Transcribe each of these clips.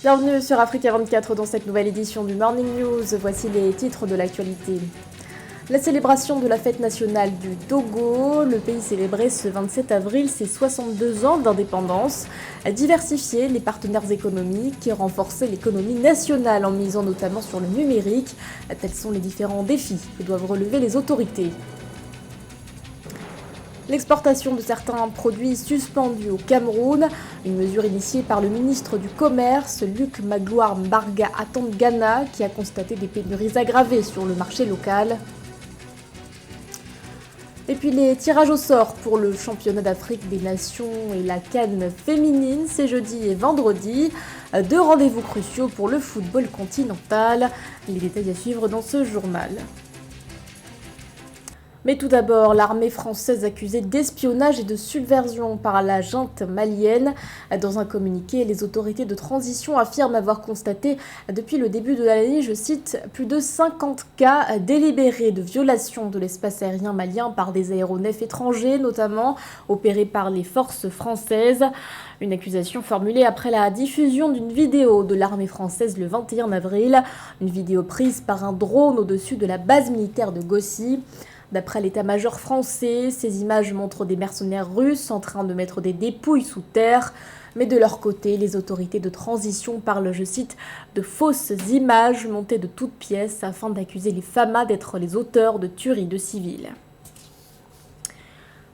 Bienvenue sur Africa 24 dans cette nouvelle édition du Morning News. Voici les titres de l'actualité. La célébration de la fête nationale du Togo. Le pays célébrait ce 27 avril ses 62 ans d'indépendance, a diversifié les partenaires économiques et renforcé l'économie nationale en misant notamment sur le numérique. Tels sont les différents défis que doivent relever les autorités. L'exportation de certains produits suspendus au Cameroun, une mesure initiée par le ministre du Commerce, Luc Magloire Mbarga Atangana, qui a constaté des pénuries aggravées sur le marché local. Et puis les tirages au sort pour le championnat d'Afrique des Nations et la CAN féminine, c'est jeudi et vendredi. Deux rendez-vous cruciaux pour le football continental. Les détails à suivre dans ce journal. Mais tout d'abord, l'armée française accusée d'espionnage et de subversion par la junte malienne. Dans un communiqué, les autorités de transition affirment avoir constaté depuis le début de l'année, je cite, plus de 50 cas délibérés de violation de l'espace aérien malien par des aéronefs étrangers, notamment opérés par les forces françaises. Une accusation formulée après la diffusion d'une vidéo de l'armée française le 21 avril, une vidéo prise par un drone au-dessus de la base militaire de Gossi. D'après l'état-major français, ces images montrent des mercenaires russes en train de mettre des dépouilles sous terre. Mais de leur côté, les autorités de transition parlent, je cite, de fausses images montées de toutes pièces afin d'accuser les FAMA d'être les auteurs de tueries de civils.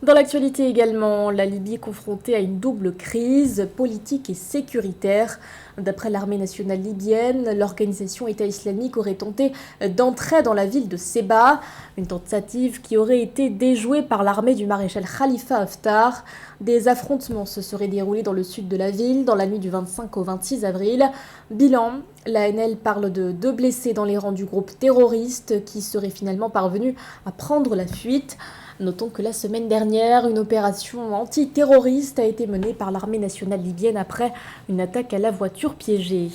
Dans l'actualité également, la Libye est confrontée à une double crise politique et sécuritaire. D'après l'armée nationale libyenne, l'organisation État islamique aurait tenté d'entrer dans la ville de Sebha, une tentative qui aurait été déjouée par l'armée du maréchal Khalifa Haftar. Des affrontements se seraient déroulés dans le sud de la ville dans la nuit du 25 au 26 avril. Bilan, l'ANL parle de 2 blessés dans les rangs du groupe terroriste qui seraient finalement parvenus à prendre la fuite. Notons que la semaine dernière, une opération antiterroriste a été menée par l'armée nationale libyenne après une attaque à la voiture piégée.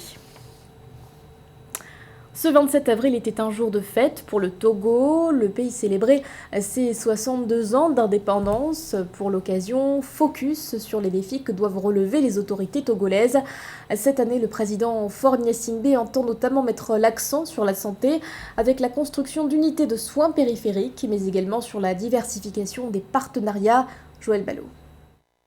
Ce 27 avril était un jour de fête pour le Togo. Le pays célébrait ses 62 ans d'indépendance. Pour l'occasion, focus sur les défis que doivent relever les autorités togolaises. Cette année, le président Faure Gnassingbé entend notamment mettre l'accent sur la santé avec la construction d'unités de soins périphériques, mais également sur la diversification des partenariats. Joël Ballot.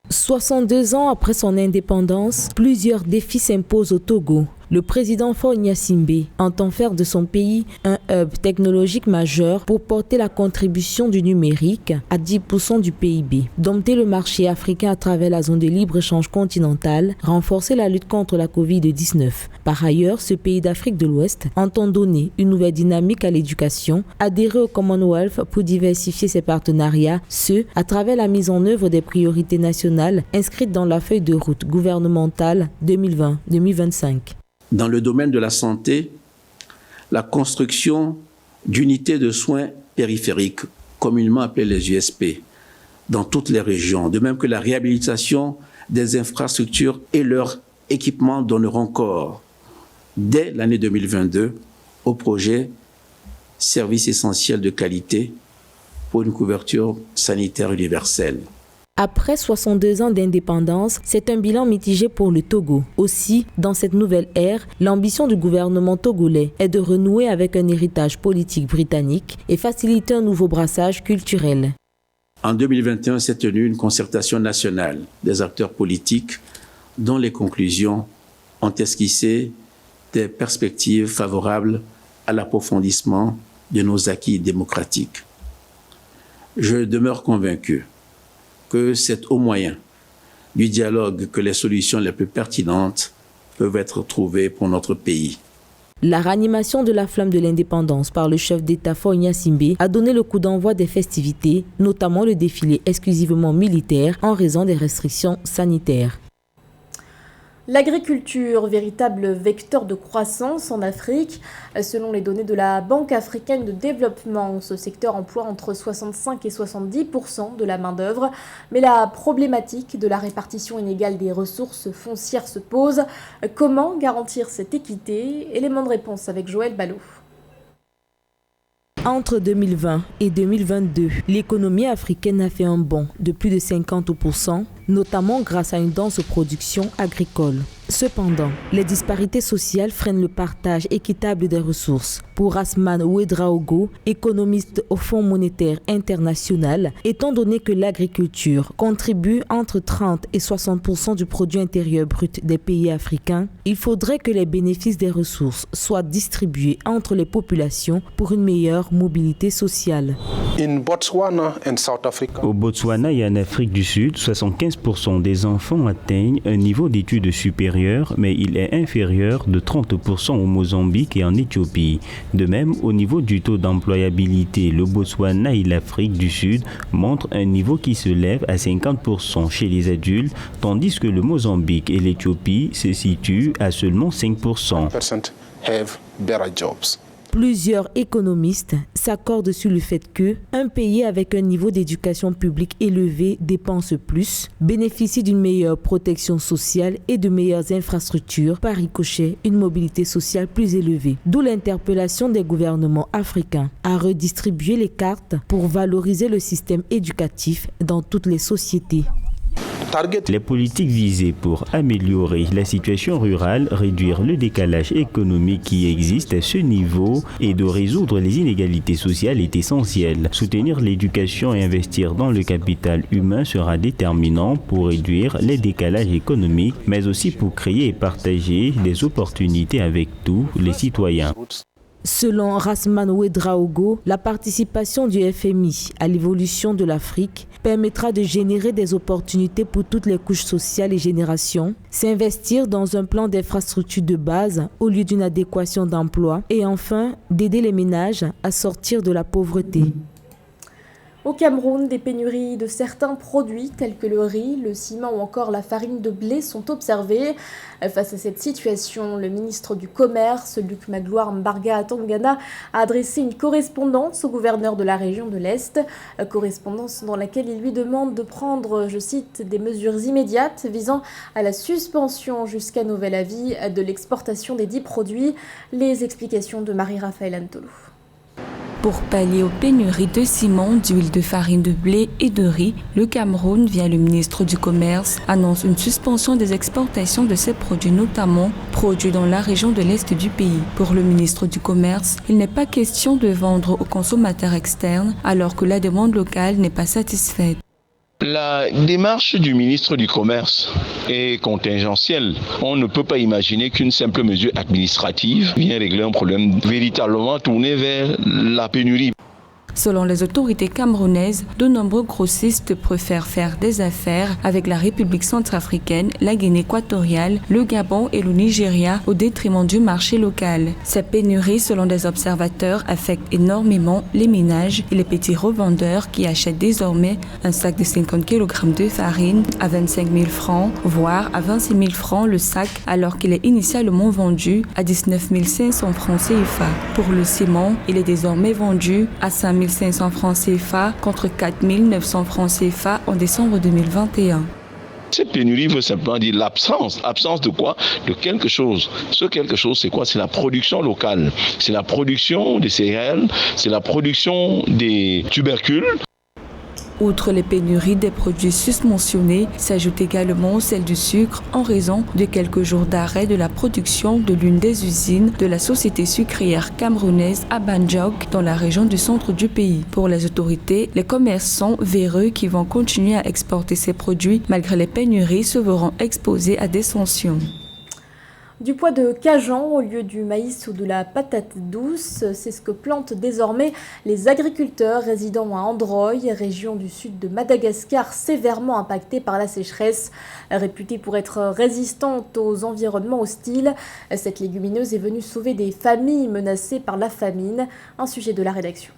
62 ans après son indépendance, plusieurs défis s'imposent au Togo. Le président Faure Gnassingbé entend faire de son pays un hub technologique majeur pour porter la contribution du numérique à 10% du PIB, dompter le marché africain à travers la zone de libre-échange continentale, renforcer la lutte contre la Covid-19. Par ailleurs, ce pays d'Afrique de l'Ouest entend donner une nouvelle dynamique à l'éducation, adhérer au Commonwealth pour diversifier ses partenariats, ce, à travers la mise en œuvre des priorités nationales inscrites dans la feuille de route gouvernementale 2020-2025. Dans le domaine de la santé, la construction d'unités de soins périphériques, communément appelées les USP, dans toutes les régions, de même que la réhabilitation des infrastructures et leur équipement donneront corps, dès l'année 2022, au projet Services essentiels de qualité pour une couverture sanitaire universelle. Après 62 ans d'indépendance, c'est un bilan mitigé pour le Togo. Aussi, dans cette nouvelle ère, l'ambition du gouvernement togolais est de renouer avec un héritage politique britannique et faciliter un nouveau brassage culturel. En 2021 s'est tenue une concertation nationale des acteurs politiques dont les conclusions ont esquissé des perspectives favorables à l'approfondissement de nos acquis démocratiques. Je demeure convaincu que c'est au moyen du dialogue que les solutions les plus pertinentes peuvent être trouvées pour notre pays. La ranimation de la flamme de l'indépendance par le chef d'État Faure Gnassingbé a donné le coup d'envoi des festivités, notamment le défilé exclusivement militaire en raison des restrictions sanitaires. L'agriculture, véritable vecteur de croissance en Afrique. Selon les données de la Banque africaine de développement, ce secteur emploie entre 65 et 70% de la main-d'œuvre. Mais la problématique de la répartition inégale des ressources foncières se pose. Comment garantir cette équité? Élément de réponse avec Joël Ballot. Entre 2020 et 2022, l'économie africaine a fait un bond de plus de 50%, notamment grâce à une dense production agricole. Cependant, les disparités sociales freinent le partage équitable des ressources. Pour Rasman Ouedraogo, économiste au Fonds monétaire international, étant donné que l'agriculture contribue entre 30 et 60% du produit intérieur brut des pays africains, il faudrait que les bénéfices des ressources soient distribués entre les populations pour une meilleure mobilité sociale. Au Botswana et en Afrique du Sud, 75% des enfants atteignent un niveau d'études supérieur, mais il est inférieur de 30% au Mozambique et en Éthiopie. De même, au niveau du taux d'employabilité, le Botswana et l'Afrique du Sud montrent un niveau qui se lève à 50% chez les adultes, tandis que le Mozambique et l'Éthiopie se situent à seulement 5%. Plusieurs économistes s'accordent sur le fait que un pays avec un niveau d'éducation publique élevé dépense plus, bénéficie d'une meilleure protection sociale et de meilleures infrastructures, par ricochet une mobilité sociale plus élevée. D'où l'interpellation des gouvernements africains à redistribuer les cartes pour valoriser le système éducatif dans toutes les sociétés. Les politiques visées pour améliorer la situation rurale, réduire le décalage économique qui existe à ce niveau et de résoudre les inégalités sociales est essentiel. Soutenir l'éducation et investir dans le capital humain sera déterminant pour réduire les décalages économiques, mais aussi pour créer et partager des opportunités avec tous les citoyens. Selon Rasman Ouedraogo, la participation du FMI à l'évolution de l'Afrique permettra de générer des opportunités pour toutes les couches sociales et générations, s'investir dans un plan d'infrastructure de base au lieu d'une adéquation d'emploi et enfin d'aider les ménages à sortir de la pauvreté. Au Cameroun, des pénuries de certains produits tels que le riz, le ciment ou encore la farine de blé sont observées. Face à cette situation, le ministre du Commerce, Luc Magloire Mbarga Atangana, a adressé une correspondance au gouverneur de la région de l'Est. Correspondance dans laquelle il lui demande de prendre, je cite, des mesures immédiates visant à la suspension jusqu'à nouvel avis de l'exportation des 10 produits. Les explications de Marie-Raphaël Antolou. Pour pallier aux pénuries de ciment, d'huile de farine de blé et de riz, le Cameroun, via le ministre du Commerce, annonce une suspension des exportations de ces produits, notamment produits dans la région de l'Est du pays. Pour le ministre du Commerce, il n'est pas question de vendre aux consommateurs externes alors que la demande locale n'est pas satisfaite. La démarche du ministre du Commerce est contingentielle. On ne peut pas imaginer qu'une simple mesure administrative vienne régler un problème véritablement tourné vers la pénurie. Selon les autorités camerounaises, de nombreux grossistes préfèrent faire des affaires avec la République centrafricaine, la Guinée équatoriale, le Gabon et le Nigeria au détriment du marché local. Ces pénuries, selon des observateurs, affectent énormément les ménages et les petits revendeurs qui achètent désormais un sac de 50 kg de farine à 25 000 francs, voire à 26 000 francs le sac, alors qu'il est initialement vendu à 19 500 francs CFA. Pour le ciment, il est désormais vendu à 5 500 francs CFA contre 4 900 francs CFA en décembre 2021. Cette pénurie veut simplement dire l'absence. Absence de quoi? De quelque chose. Ce quelque chose, c'est quoi? C'est la production locale. C'est la production des céréales, c'est la production des tubercules. Outre les pénuries des produits susmentionnés, s'ajoute également celle du sucre en raison de quelques jours d'arrêt de la production de l'une des usines de la société sucrière camerounaise à Banjok dans la région du centre du pays. Pour les autorités, les commerçants véreux qui vont continuer à exporter ces produits malgré les pénuries se verront exposés à des sanctions. Du pois de Cajan au lieu du maïs ou de la patate douce, c'est ce que plantent désormais les agriculteurs résidant à Androy, région du sud de Madagascar sévèrement impactée par la sécheresse. Réputée pour être résistante aux environnements hostiles, cette légumineuse est venue sauver des familles menacées par la famine. Un sujet de la rédaction.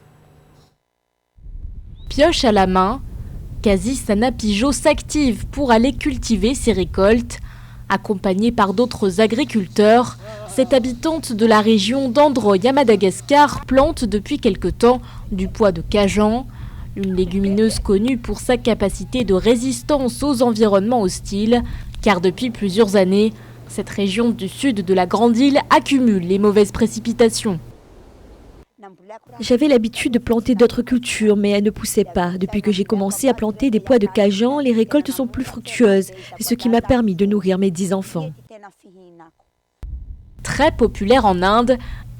Pioche à la main, Kazi Sanapijo s'active pour aller cultiver ses récoltes. Accompagnée par d'autres agriculteurs, cette habitante de la région d'Androy à Madagascar plante depuis quelque temps du pois de Cajan, une légumineuse connue pour sa capacité de résistance aux environnements hostiles, car depuis plusieurs années, cette région du sud de la Grande Île accumule les mauvaises précipitations. J'avais l'habitude de planter d'autres cultures, mais elles ne poussaient pas. Depuis que j'ai commencé à planter des pois de Cajan, les récoltes sont plus fructueuses. C'est ce qui m'a permis de nourrir mes 10 enfants. Très populaire en Inde,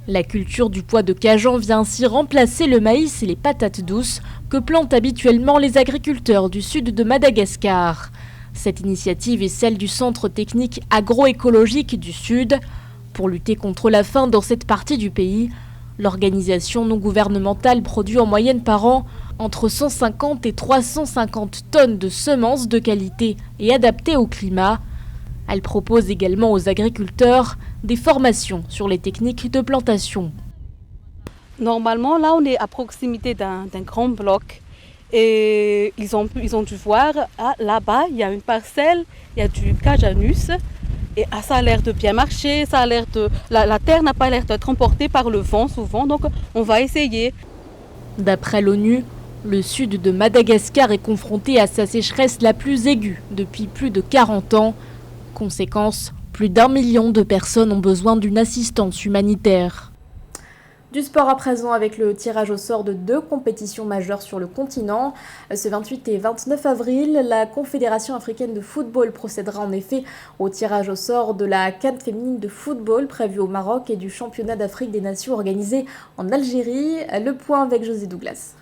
la culture du pois de Cajan vient ainsi remplacer le maïs et les patates douces que plantent habituellement les agriculteurs du sud de Madagascar. Cette initiative est celle du Centre technique agroécologique du Sud. Pour lutter contre la faim dans cette partie du pays, l'organisation non gouvernementale produit en moyenne par an entre 150 et 350 tonnes de semences de qualité et adaptées au climat. Elle propose également aux agriculteurs des formations sur les techniques de plantation. Normalement, là, on est à proximité d'un grand bloc et ils ont dû voir, là-bas, il y a une parcelle, il y a du cajanus et ça a l'air de bien marcher, ça a l'air la terre n'a pas l'air d'être emportée par le vent souvent, donc on va essayer. D'après l'ONU, le sud de Madagascar est confronté à sa sécheresse la plus aiguë depuis plus de 40 ans. Conséquence, plus d'1 million de personnes ont besoin d'une assistance humanitaire. Du sport à présent avec le tirage au sort de 2 compétitions majeures sur le continent. Ce 28 et 29 avril, la Confédération africaine de football procédera en effet au tirage au sort de la CAN féminine de football prévue au Maroc et du championnat d'Afrique des Nations organisé en Algérie. Le point avec José Douglas.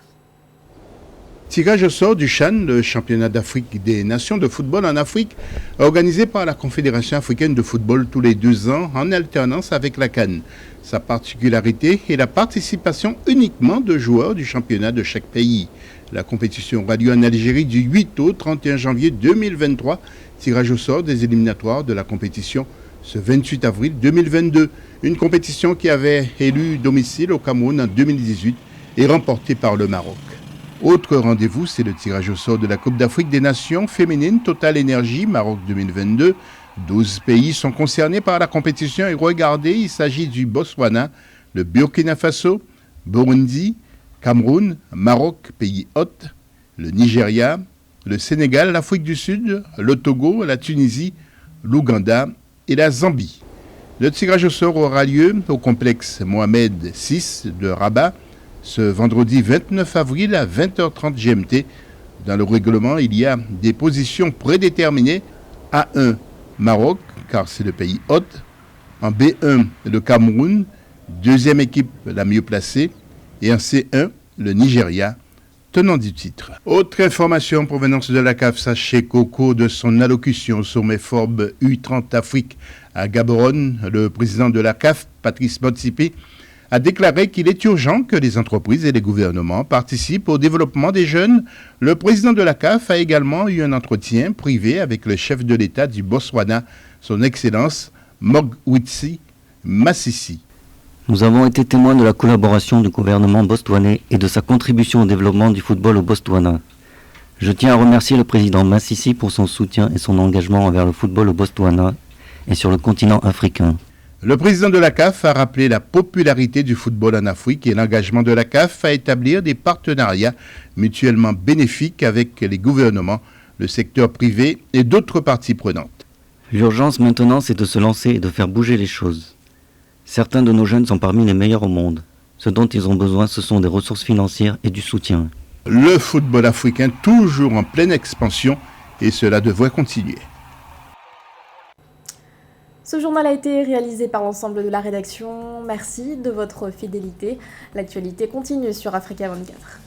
Tirage au sort du CHAN, le championnat d'Afrique des Nations de football en Afrique, organisé par la Confédération africaine de football tous les 2 ans en alternance avec la CAN. Sa particularité est la participation uniquement de joueurs du championnat de chaque pays. La compétition aura lieu en Algérie du 8 au 31 janvier 2023. Tirage au sort des éliminatoires de la compétition ce 28 avril 2022. Une compétition qui avait élu domicile au Cameroun en 2018 et remportée par le Maroc. Autre rendez-vous, c'est le tirage au sort de la Coupe d'Afrique des Nations féminine Total Energy Maroc 2022. 12 pays sont concernés par la compétition et regardez, il s'agit du Botswana, le Burkina Faso, Burundi, Cameroun, Maroc, pays hôte, le Nigeria, le Sénégal, l'Afrique du Sud, le Togo, la Tunisie, l'Ouganda et la Zambie. Le tirage au sort aura lieu au complexe Mohamed VI de Rabat, ce vendredi 29 avril à 20h30 GMT. Dans le règlement, il y a des positions prédéterminées. A1, Maroc, car c'est le pays hôte. En B1, le Cameroun, deuxième équipe la mieux placée. Et en C1, le Nigeria, tenant du titre. Autre information en provenance de la CAF, sachez qu'au cours de son allocution au sommet Forbes U30 Afrique à Gaborone, le président de la CAF, Patrice Motsepe, a déclaré qu'il est urgent que les entreprises et les gouvernements participent au développement des jeunes. Le président de la CAF a également eu un entretien privé avec le chef de l'État du Botswana, son Excellence Mogwitsi Masisi. Nous avons été témoins de la collaboration du gouvernement botswanais et de sa contribution au développement du football au Botswana. Je tiens à remercier le président Masisi pour son soutien et son engagement envers le football au Botswana et sur le continent africain. Le président de la CAF a rappelé la popularité du football en Afrique et l'engagement de la CAF à établir des partenariats mutuellement bénéfiques avec les gouvernements, le secteur privé et d'autres parties prenantes. L'urgence maintenant, c'est de se lancer et de faire bouger les choses. Certains de nos jeunes sont parmi les meilleurs au monde. Ce dont ils ont besoin, ce sont des ressources financières et du soutien. Le football africain toujours en pleine expansion et cela devrait continuer. Ce journal a été réalisé par l'ensemble de la rédaction. Merci de votre fidélité. L'actualité continue sur Africa 24.